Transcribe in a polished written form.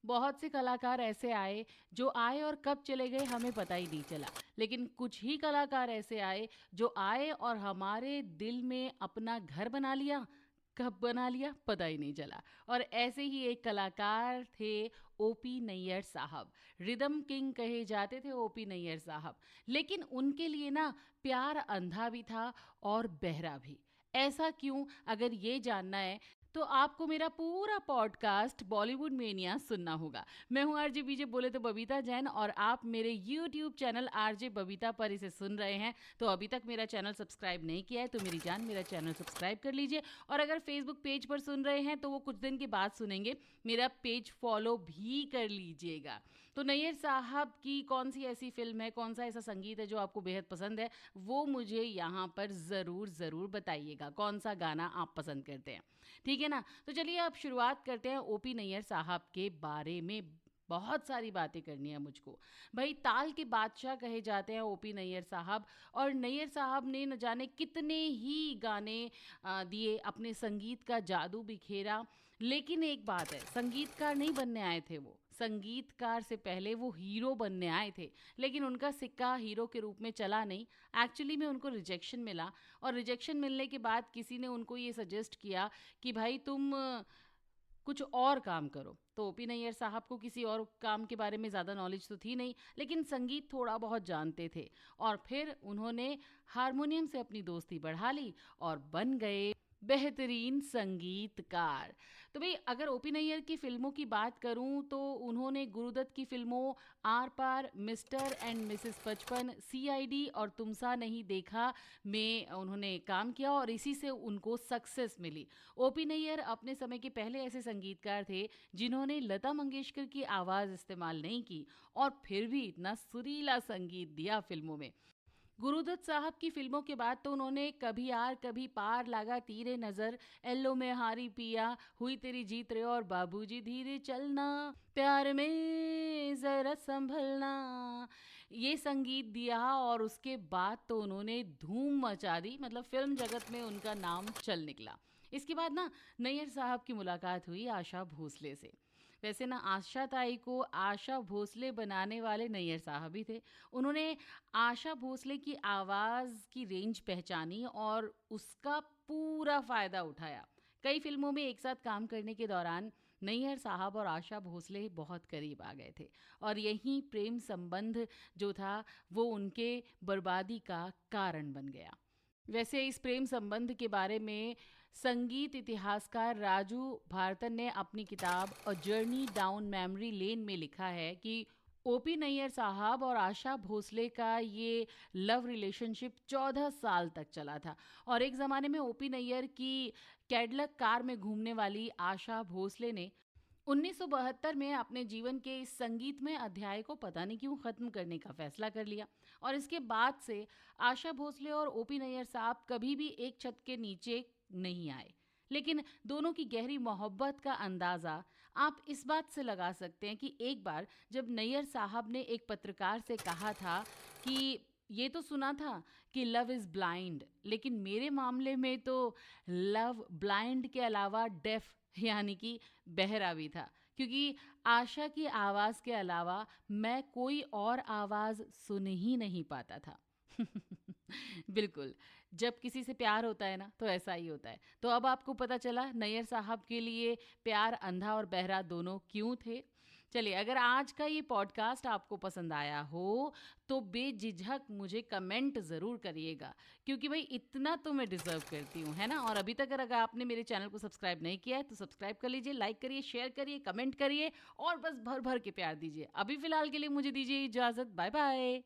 बहुत से कलाकार ऐसे आए जो आए और कब चले गए हमें पता ही नहीं चला। लेकिन कुछ ही कलाकार ऐसे आए जो आए और हमारे दिल में अपना घर बना लिया। कब बना लिया पता ही नहीं चला। और ऐसे ही एक कलाकार थे ओपी नैयर साहब। रिदम किंग कहे जाते थे ओपी नैयर साहब। लेकिन उनके लिए ना प्यार अंधा भी था और बहरा भी। ऐसा क्यों? अगर ये जानना है तो आपको मेरा पूरा पॉडकास्ट बॉलीवुड मेनिया सुनना होगा। मैं हूँ आरजे बीजे बोले तो बबीता जैन और आप मेरे यूट्यूब चैनल आरजे बबीता पर इसे सुन रहे हैं। तो अभी तक मेरा चैनल सब्सक्राइब नहीं किया है तो मेरी जान मेरा चैनल सब्सक्राइब कर लीजिए। और अगर फेसबुक पेज पर सुन रहे हैं तो वो कुछ दिन के बाद सुनेंगे, मेरा पेज फॉलो भी कर लीजिएगा। तो नैयर साहब की कौन सी ऐसी फिल्म है, कौन सा ऐसा संगीत है जो आपको बेहद पसंद है, वो मुझे यहाँ पर ज़रूर ज़रूर बताइएगा। कौन सा गाना आप पसंद करते हैं, ठीक है ना? तो चलिए अब शुरुआत करते हैं ओपी नैयर साहब के बारे में। बहुत सारी बातें करनी है मुझको। भाई ताल के बादशाह कहे जाते हैं ओपी नैयर साहब। और नैयर साहब ने न जाने कितने ही गाने दिए, अपने संगीत का जादू बिखेरा। लेकिन एक बात है, संगीतकार नहीं बनने आए थे वो, संगीतकार से पहले वो हीरो बनने आए थे। लेकिन उनका सिक्का हीरो के रूप में चला नहीं। एक्चुअली में उनको रिजेक्शन मिला और रिजेक्शन मिलने के बाद किसी ने उनको ये सजेस्ट किया कि भाई तुम कुछ और काम करो। तो ओपी नैयर साहब को किसी और काम के बारे में ज़्यादा नॉलेज तो थी नहीं, लेकिन संगीत थोड़ा बहुत जानते थे। और फिर उन्होंने हारमोनियम से अपनी दोस्ती बढ़ा ली और बन गए बेहतरीन संगीतकार। तो भाई अगर ओपी नैयर की फिल्मों की बात करूं तो उन्होंने गुरुदत्त की फिल्मों Aar Paar, Mr and Mrs बचपन, सीआईडी और तुमसा नहीं देखा में उन्होंने काम किया और इसी से उनको सक्सेस मिली। ओपी नैयर अपने समय के पहले ऐसे संगीतकार थे जिन्होंने लता मंगेशकर की आवाज़ इस्तेमाल नहीं की और फिर भी इतना सुरीला संगीत दिया फिल्मों में। गुरुदत्त साहब की फिल्मों के बाद तो उन्होंने कभी यार कभी पार, लागा तीरे नजर, एल्लो में हारी पिया, हुई तेरी जीत रे और बाबूजी धीरे चलना, प्यार में जरा संभलना, ये संगीत दिया। और उसके बाद तो उन्होंने धूम मचा दी, मतलब फिल्म जगत में उनका नाम चल निकला। इसके बाद ना नैयर साहब की मुलाकात हुई आशा भोसले से। वैसे ना आशा ताई को आशा भोसले बनाने वाले नैयर साहब ही थे। उन्होंने आशा भोसले की आवाज़ की रेंज पहचानी और उसका पूरा फ़ायदा उठाया। कई फिल्मों में एक साथ काम करने के दौरान नैयर साहब और आशा भोसले बहुत करीब आ गए थे और यही प्रेम संबंध जो था वो उनके बर्बादी का कारण बन गया। वैसे इस प्रेम संबंध के बारे में संगीत इतिहासकार राजू भारतन ने अपनी किताब a journey down memory lane में लिखा है कि ओपी नैयर साहब और आशा भोसले का ये लव रिलेशनशिप 14 साल तक चला था। और एक ज़माने में ओपी नैयर की कैडलक कार में घूमने वाली आशा भोसले ने 1972 में अपने जीवन के इस संगीतमय अध्याय को पता नहीं क्यों खत्म करने का फैसला कर लिया। और इसके बाद से आशा भोसले और ओपी नैयर साहब कभी भी एक छत के नीचे नहीं आए। लेकिन दोनों की गहरी मोहब्बत का अंदाज़ा आप इस बात से लगा सकते हैं कि एक बार जब नैयर साहब ने एक पत्रकार से कहा था कि ये तो सुना था कि लव इज़ ब्लाइंड, लेकिन मेरे मामले में तो लव ब्लाइंड के अलावा डेफ यानी कि बहरा भी था, क्योंकि आशा की आवाज़ के अलावा मैं कोई और आवाज़ सुन ही नहीं पाता था। बिल्कुल, जब किसी से प्यार होता है ना तो ऐसा ही होता है। तो अब आपको पता चला नैयर साहब के लिए प्यार अंधा और बहरा दोनों क्यों थे। चलिए, अगर आज का ये पॉडकास्ट आपको पसंद आया हो तो बेझिझक मुझे कमेंट ज़रूर करिएगा, क्योंकि भाई इतना तो मैं डिज़र्व करती हूँ, है ना? और अभी तक अगर आपने मेरे चैनल को सब्सक्राइब नहीं किया है तो सब्सक्राइब कर लीजिए, लाइक करिए, शेयर करिए, कमेंट करिए और बस भर भर के प्यार दीजिए। अभी फ़िलहाल के लिए मुझे दीजिए इजाज़त। Bye bye.